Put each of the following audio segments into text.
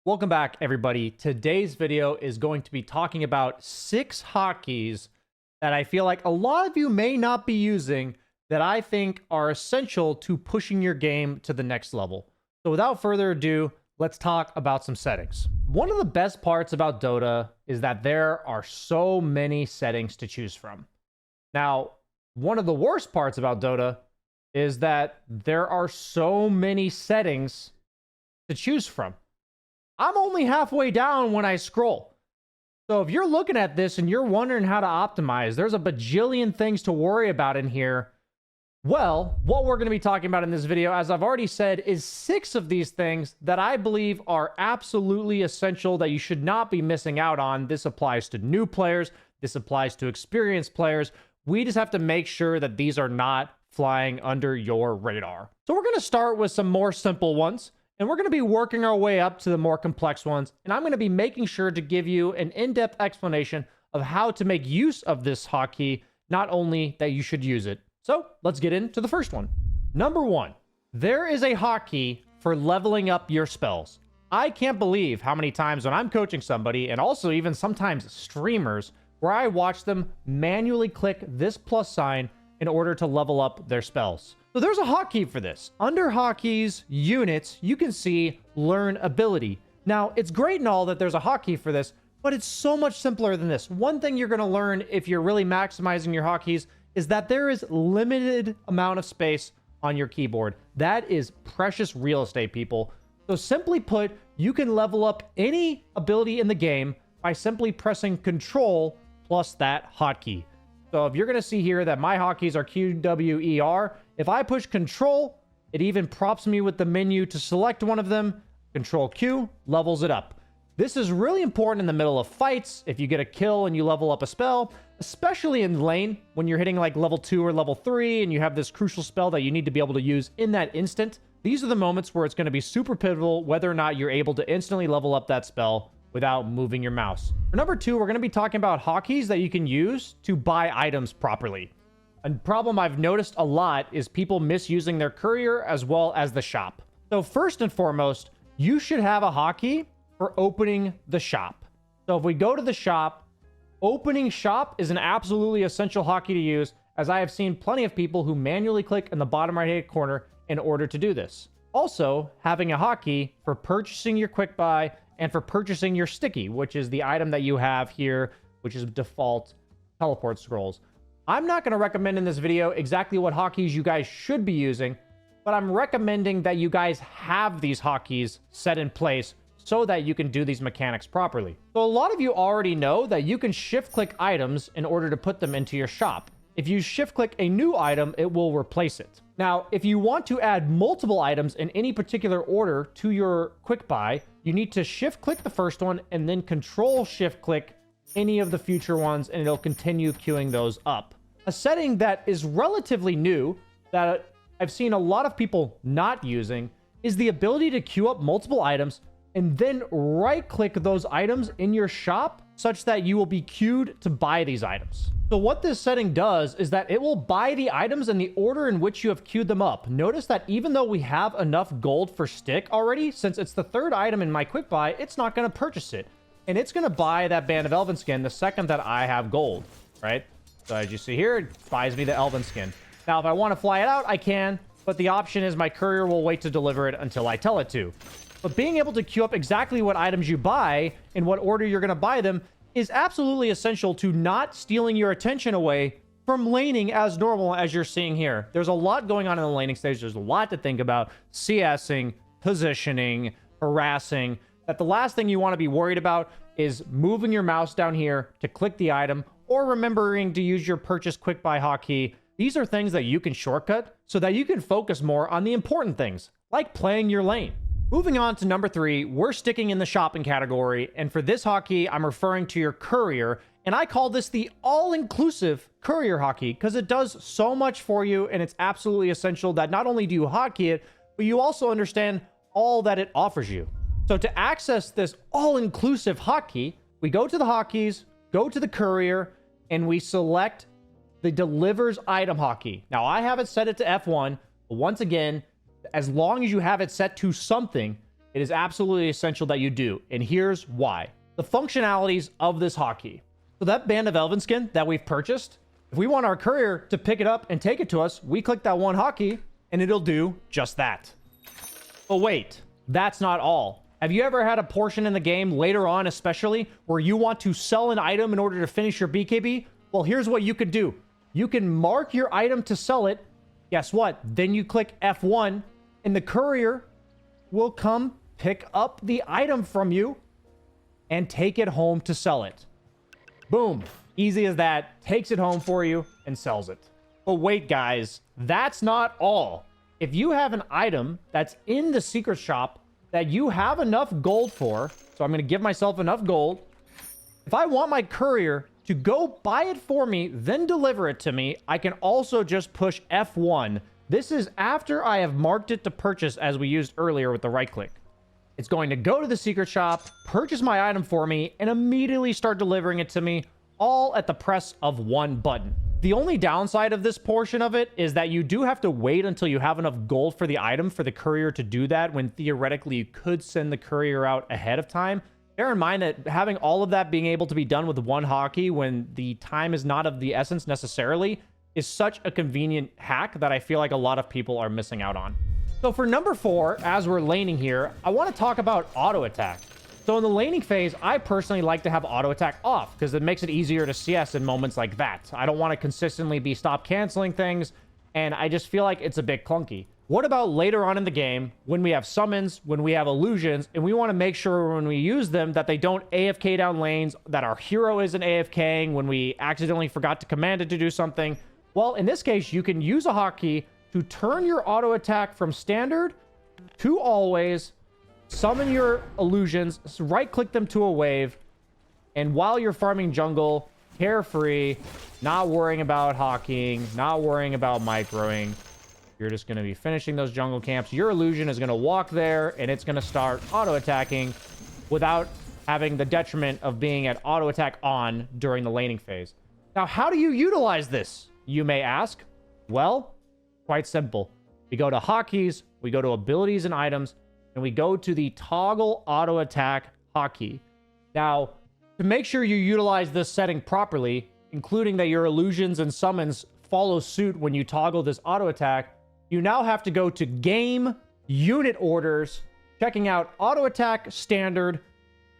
Welcome back, everybody. Today's video is going to be talking about 6 hotkeys that I feel like a lot of you may not be using that I think are essential to pushing your game to the next level. So without further ado, let's talk about some settings. One of the best parts about Dota is that there are so many settings to choose from. Now, one of the worst parts about Dota is that there are so many settings to choose from. I'm only halfway down when I scroll. So if you're looking at this and you're wondering how to optimize, there's a bajillion things to worry about in here. Well, what we're going to be talking about in this video, as I've already said, is 6 of these things that I believe are absolutely essential that you should not be missing out on. This applies to new players. This applies to experienced players. We just have to make sure that these are not flying under your radar. So we're going to start with some more simple ones. And we're going to be working our way up to the more complex ones. And I'm going to be making sure to give you an in-depth explanation of how to make use of this hotkey, not only that you should use it. So let's get into the first one. Number 1, there is a hotkey for leveling up your spells. I can't believe how many times when I'm coaching somebody, and also even sometimes streamers, where I watch them manually click this plus sign in order to level up their spells. So there's a hotkey for this. Under Hotkeys Units, you can see Learn Ability. Now, it's great and all that there's a hotkey for this, but it's so much simpler than this. One thing you're going to learn if you're really maximizing your hotkeys is that there is limited amount of space on your keyboard. That is precious real estate, people. So simply put, you can level up any ability in the game by simply pressing Control plus that hotkey. So if you're going to see here that my hotkeys are QWER, if I push Control, it even prompts me with the menu to select one of them. Control Q levels it up. This is really important in the middle of fights. If you get a kill and you level up a spell, especially in lane, when you're hitting like level 2 or level 3 and you have this crucial spell that you need to be able to use in that instant. These are the moments where it's going to be super pivotal whether or not you're able to instantly level up that spell without moving your mouse. For number 2, we're going to be talking about hotkeys that you can use to buy items properly. A problem I've noticed a lot is people misusing their courier as well as the shop. So first and foremost, you should have a hotkey for opening the shop. So if we go to the shop, opening shop is an absolutely essential hotkey to use, as I have seen plenty of people who manually click in the bottom right hand corner in order to do this. Also, having a hotkey for purchasing your quick buy and for purchasing your sticky, which is the item that you have here, which is default teleport scrolls. I'm not going to recommend in this video exactly what hotkeys you guys should be using, but I'm recommending that you guys have these hotkeys set in place so that you can do these mechanics properly. So a lot of you already know that you can shift click items in order to put them into your shop. If you shift click a new item, it will replace it. Now, if you want to add multiple items in any particular order to your quick buy, you need to shift click the first one and then control shift click any of the future ones, and it'll continue queuing those up. A setting that is relatively new that I've seen a lot of people not using is the ability to queue up multiple items and then right click those items in your shop such that you will be queued to buy these items. So what this setting does is that it will buy the items in the order in which you have queued them up. Notice that even though we have enough gold for stick already, since it's the 3rd item in my quick buy, it's not going to purchase it. And it's going to buy that Band of Elven skin the second that I have gold, right? So as you see here, it buys me the Elven skin. Now, if I want to fly it out, I can, but the option is my courier will wait to deliver it until I tell it to. But being able to queue up exactly what items you buy, in what order you're going to buy them, is absolutely essential to not stealing your attention away from laning as normal as you're seeing here. There's a lot going on in the laning stage. There's a lot to think about. CSing, positioning, harassing. That the last thing you want to be worried about is moving your mouse down here to click the item or remembering to use your purchase quick buy hotkey. These are things that you can shortcut so that you can focus more on the important things, like playing your lane. Moving on to number 3, we're sticking in the shopping category, and for this hotkey, I'm referring to your courier, and I call this the all-inclusive courier hotkey because it does so much for you, and it's absolutely essential that not only do you hotkey it, but you also understand all that it offers you. So to access this all-inclusive hotkey, we go to the hotkeys, go to the courier, and we select the delivers item hotkey. Now, I have it set it to F1, but once again, as long as you have it set to something, It is absolutely essential that you do, and here's why. The functionalities of this hotkey. So that Band of Elven skin that we've purchased, if we want our courier to pick it up and take it to us, we click that one hotkey, and it'll do just that. But wait, that's not all. Have you ever had a portion in the game, later on especially, where you want to sell an item in order to finish your BKB? Well, here's what you could do. You can mark your item to sell it. Guess what? Then you click F1, and the courier will come pick up the item from you and take it home to sell it. Boom. Easy as that. Takes it home for you and sells it. But wait, guys, that's not all. If you have an item that's in the secret shop that you have enough gold for, so I'm going to give myself enough gold. If I want my courier to go buy it for me, then deliver it to me, I can also just push F1. This is after I have marked it to purchase, as we used earlier with the right click. It's going to go to the secret shop, purchase my item for me, and immediately start delivering it to me, all at the press of one button. The only downside of this portion of it is that you do have to wait until you have enough gold for the item for the courier to do that, when theoretically you could send the courier out ahead of time. Bear in mind that having all of that being able to be done with one hotkey when the time is not of the essence necessarily is such a convenient hack that I feel like a lot of people are missing out on. So for number 4, as we're laning here, I want to talk about auto attack. So in the laning phase, I personally like to have auto attack off because it makes it easier to CS in moments like that. I don't want to consistently be stop canceling things, and I just feel like it's a bit clunky. What about later on in the game when we have summons, when we have illusions, and we want to make sure when we use them that they don't AFK down lanes, that our hero isn't AFKing when we accidentally forgot to command it to do something? Well, in this case, you can use a hotkey to turn your auto attack from standard to always, summon your illusions, right-click them to a wave, and while you're farming jungle, carefree, not worrying about hotkeying, not worrying about microing, you're just going to be finishing those jungle camps. Your illusion is going to walk there, and it's going to start auto-attacking without having the detriment of being at auto-attack on during the laning phase. Now, how do you utilize this, you may ask? Well, quite simple. We go to hotkeys, we go to abilities and items, and we go to the toggle auto attack hotkey. Now, to make sure you utilize this setting properly, including that your illusions and summons follow suit when you toggle this auto attack, you now have to go to game unit orders, checking out auto attack standard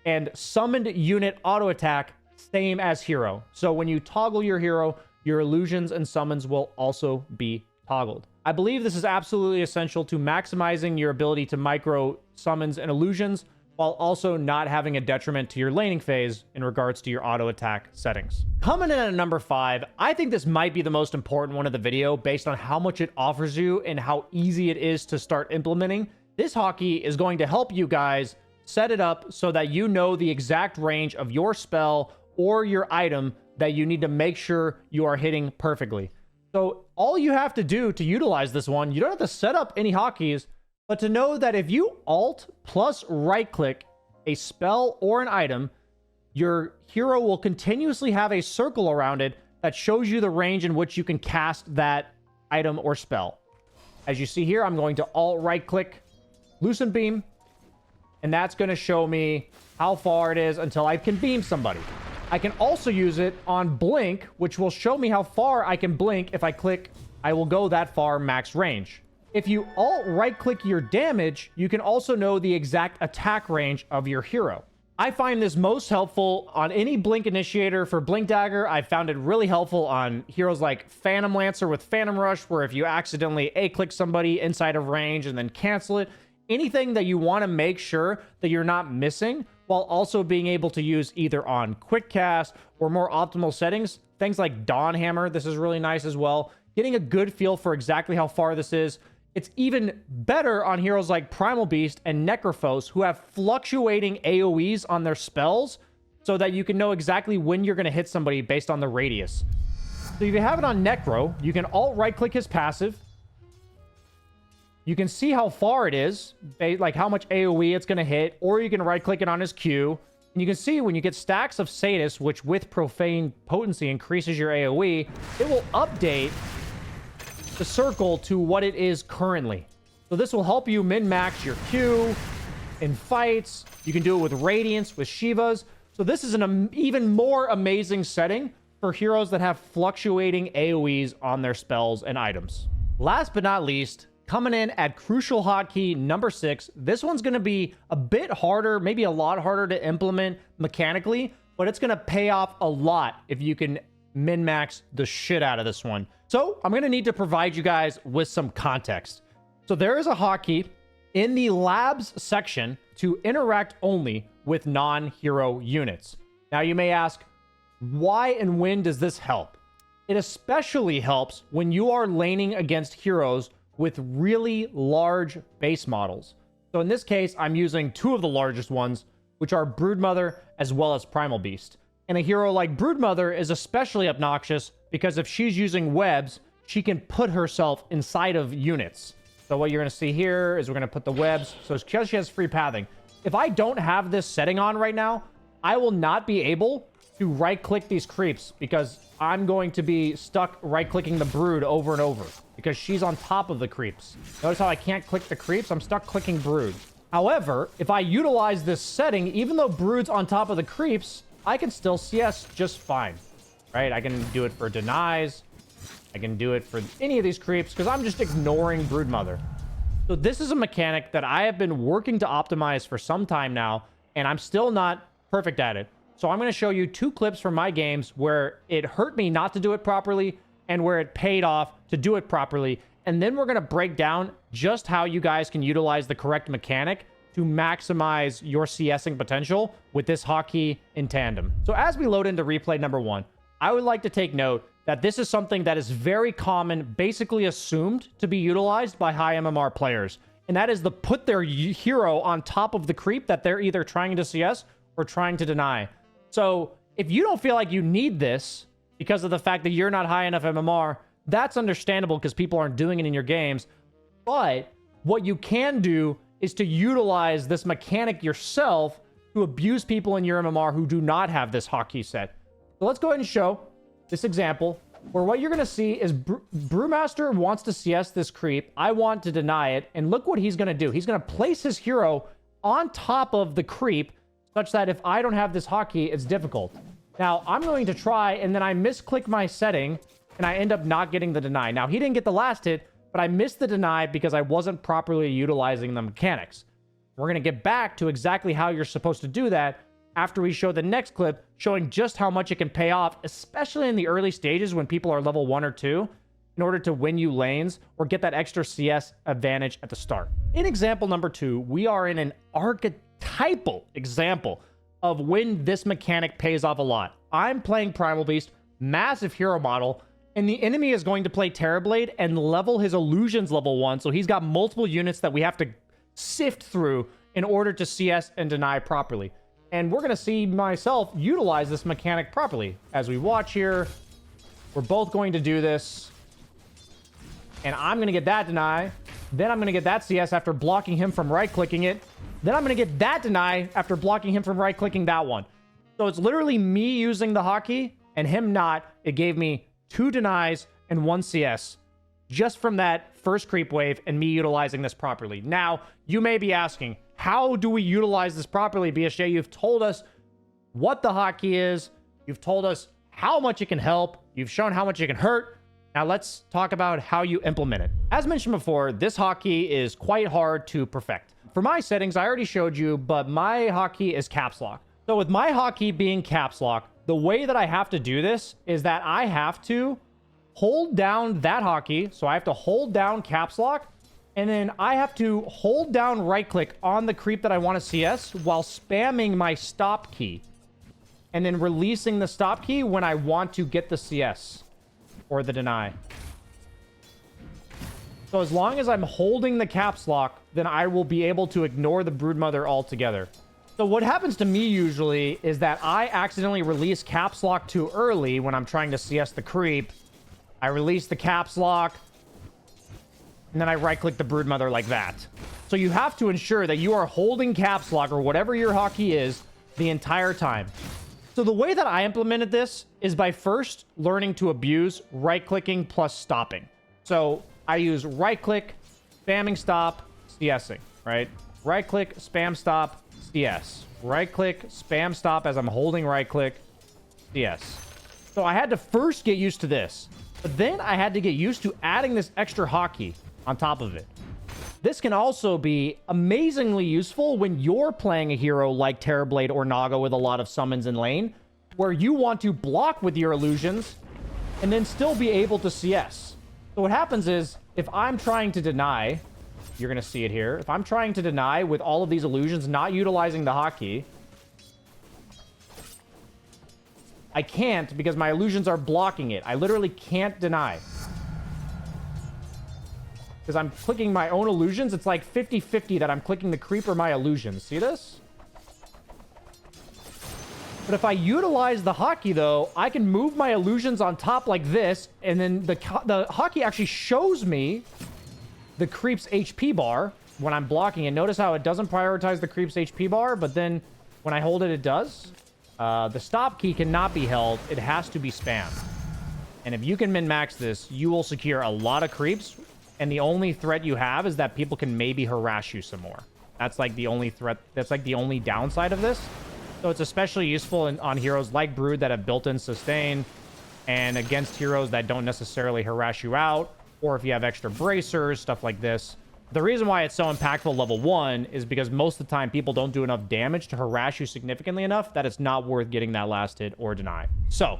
and summoned unit auto attack, same as hero. So when you toggle your hero, your illusions and summons will also be toggled. I believe this is absolutely essential to maximizing your ability to micro summons and illusions while also not having a detriment to your laning phase in regards to your auto attack settings. Coming in at number 5, I think this might be the most important one of the video based on how much it offers you and how easy it is to start implementing. This hotkey is going to help you guys set it up so that you know the exact range of your spell or your item that you need to make sure you are hitting perfectly. So all you have to do to utilize this one, you don't have to set up any hotkeys, but to know that if you alt plus right click a spell or an item, your hero will continuously have a circle around it that shows you the range in which you can cast that item or spell. As you see here, I'm going to alt right click Lucent Beam, and that's going to show me how far it is until I can beam somebody. I can also use it on blink, which will show me how far I can blink. If I click, I will go that far max range. If you alt right click your damage, you can also know the exact attack range of your hero. I find this most helpful on any blink initiator. For Blink Dagger, I found it really helpful on heroes like Phantom Lancer with Phantom Rush, where if you accidentally A-click somebody inside of range and then cancel it, anything that you want to make sure that you're not missing while also being able to use either on quick cast or more optimal settings. Things like Dawn Hammer, this is really nice as well. Getting a good feel for exactly how far this is. It's even better on heroes like Primal Beast and Necrophos, who have fluctuating AoEs on their spells, so that you can know exactly when you're going to hit somebody based on the radius. So if you have it on Necro, you can alt right click his passive. You can see how far it is, like how much AoE it's going to hit, or you can right-click it on his Q. And you can see when you get stacks of Sadist, which with Profane Potency increases your AoE, it will update the circle to what it is currently. So this will help you min-max your Q, in fights. You can do it with Radiance, with Shivas. So this is an even more amazing setting for heroes that have fluctuating AoEs on their spells and items. Last but not least, coming in at crucial hotkey number 6. This one's going to be a bit harder, maybe a lot harder to implement mechanically, but it's going to pay off a lot if you can min-max the shit out of this one. So I'm going to need to provide you guys with some context. So there is a hotkey in the labs section to interact only with non-hero units. Now you may ask, why and when does this help? It especially helps when you are laning against heroes with really large base models. So in this case, I'm using 2 of the largest ones, which are Broodmother as well as Primal Beast. And a hero like Broodmother is especially obnoxious because if she's using webs, she can put herself inside of units. So what you're going to see here is we're going to put the webs. So because she has free pathing. If I don't have this setting on right now, I will not be able to right-click these creeps because I'm going to be stuck right-clicking the Brood over and over because she's on top of the creeps. Notice how I can't click the creeps? I'm stuck clicking Brood. However, if I utilize this setting, even though Brood's on top of the creeps, I can still CS just fine, right? I can do it for denies. I can do it for any of these creeps because I'm just ignoring Broodmother. So this is a mechanic that I have been working to optimize for some time now, and I'm still not perfect at it. So I'm going to show you 2 clips from my games where it hurt me not to do it properly and where it paid off to do it properly. And then we're going to break down just how you guys can utilize the correct mechanic to maximize your CSing potential with this hotkey in tandem. So as we load into replay number 1, I would like to take note that this is something that is very common, basically assumed to be utilized by high MMR players. And that is the put their hero on top of the creep that they're either trying to CS or trying to deny. So if you don't feel like you need this because of the fact that you're not high enough MMR, that's understandable because people aren't doing it in your games. But what you can do is to utilize this mechanic yourself to abuse people in your MMR who do not have this hotkey set. So let's go ahead and show this example where what you're going to see is Brewmaster wants to CS this creep. I want to deny it. And look what he's going to do. He's going to place his hero on top of the creep such that if I don't have this hotkey, it's difficult. Now, I'm going to try, and then I misclick my setting, and I end up not getting the deny. Now, he didn't get the last hit, but I missed the deny because I wasn't properly utilizing the mechanics. We're going to get back to exactly how you're supposed to do that after we show the next clip showing just how much it can pay off, especially in the early stages when people are level 1 or 2, in order to win you lanes or get that extra CS advantage at the start. In example number 2, we are in an archetypal example of when this mechanic pays off a lot. I'm playing Primal Beast, massive hero model, and the enemy is going to play Terrorblade and level his illusions level 1, so he's got multiple units that we have to sift through in order to CS and deny properly. And we're going to see myself utilize this mechanic properly. As we watch here, we're both going to do this. And I'm going to get that deny. Then I'm going to get that CS after blocking him from right-clicking it. Then I'm going to get that deny after blocking him from right-clicking that one. So it's literally me using the hotkey and him not. It gave me 2 denies and 1 CS just from that first creep wave and me utilizing this properly. Now, you may be asking, how do we utilize this properly? BSJ, you've told us what the hotkey is. You've told us how much it can help. You've shown how much it can hurt. Now let's talk about how you implement it. As mentioned before, this hotkey is quite hard to perfect. For my settings, I already showed you, but my hotkey is caps lock. So with my hotkey being caps lock, the way that I have to do this is that I have to hold down that hotkey. So I have to hold down caps lock. And then I have to hold down right click on the creep that I want to CS while spamming my stop key. And then releasing the stop key when I want to get the CS or the deny. So as long as I'm holding the caps lock, then I will be able to ignore the Broodmother altogether. So what happens to me usually is that I accidentally release caps lock too early when I'm trying to CS the creep. I release the caps lock. And then I right-click the Broodmother like that. So you have to ensure that you are holding caps lock or whatever your hotkey is the entire time. So the way that I implemented this is by first learning to abuse right-clicking plus stopping. So I use right-click, spamming stop, CSing, right? right click, spam stop, CS. Right click, spam stop as I'm holding right click, CS. So I had to first get used to this, but then I had to get used to adding this extra hotkey on top of it. This can also be amazingly useful when you're playing a hero like Terrorblade or Naga with a lot of summons in lane, where you want to block with your illusions and then still be able to CS. So what happens is, if I'm trying to deny, you're going to see it here. If I'm trying to deny with all of these illusions, not utilizing the hotkey, I can't because my illusions are blocking it. I literally can't deny. Because I'm clicking my own illusions. It's like 50-50 that I'm clicking the creep or my illusions. See this? But if I utilize the hotkey, though, I can move my illusions on top like this, and then the hotkey actually shows me the creep's HP bar when I'm blocking it. Notice how it doesn't prioritize the creep's HP bar, but then when I hold it, it does. The stop key cannot be held. It has to be spammed. And if you can min-max this, you will secure a lot of creeps, and the only threat you have is that people can maybe harass you some more. That's like the only threat. That's like the only downside of this. So it's especially useful on heroes like Brood that have built-in sustain, and against heroes that don't necessarily harass you out, or if you have extra bracers, stuff like this. The reason why it's so impactful level 1 is because most of the time people don't do enough damage to harass you significantly enough that it's not worth getting that last hit or deny. So,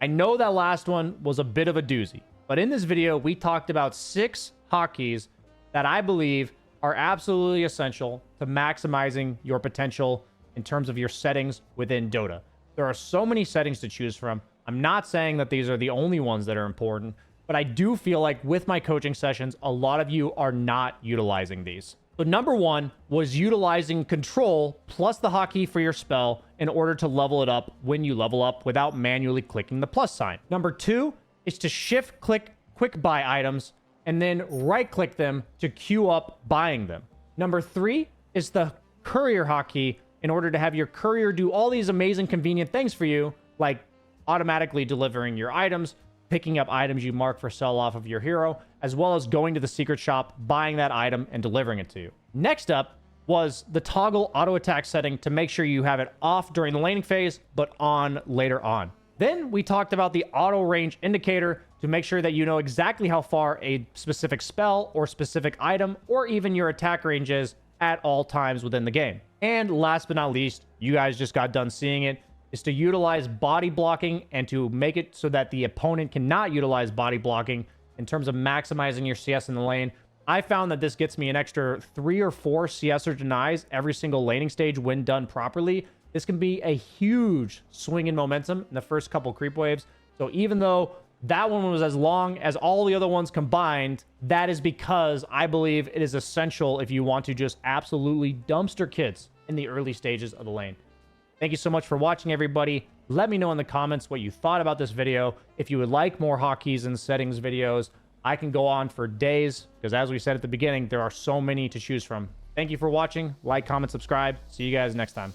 I know that last one was a bit of a doozy, but in this video, we talked about 6 hotkeys that I believe are absolutely essential to maximizing your potential in terms of your settings within Dota. There are so many settings to choose from. I'm not saying that these are the only ones that are important, but I do feel like with my coaching sessions, a lot of you are not utilizing these. So number 1 was utilizing control plus the hotkey for your spell in order to level it up when you level up without manually clicking the plus sign. Number 2 is to shift click quick buy items and then right click them to queue up buying them. Number 3 is the courier hotkey in order to have your courier do all these amazing convenient things for you, like automatically delivering your items, picking up items you mark for sell off of your hero, as well as going to the secret shop, buying that item, and delivering it to you. Next up was the toggle auto attack setting to make sure you have it off during the laning phase, but on later on. Then we talked about the auto range indicator to make sure that you know exactly how far a specific spell or specific item or even your attack range is at all times within the game. And last but not least, you guys just got done seeing it, is to utilize body blocking and to make it so that the opponent cannot utilize body blocking in terms of maximizing your CS in the lane. I found that this gets me an extra 3 or 4 CS or denies every single laning stage when done properly. This can be a huge swing in momentum in the first couple creep waves. So even though that one was as long as all the other ones combined, that is because I believe it is essential if you want to just absolutely dumpster kids in the early stages of the lane. Thank you so much for watching, everybody. Let me know in the comments what you thought about this video. If you would like more hotkeys and settings videos, I can go on for days because, as we said at the beginning, there are so many to choose from. Thank you for watching. Like, comment, subscribe. See you guys next time.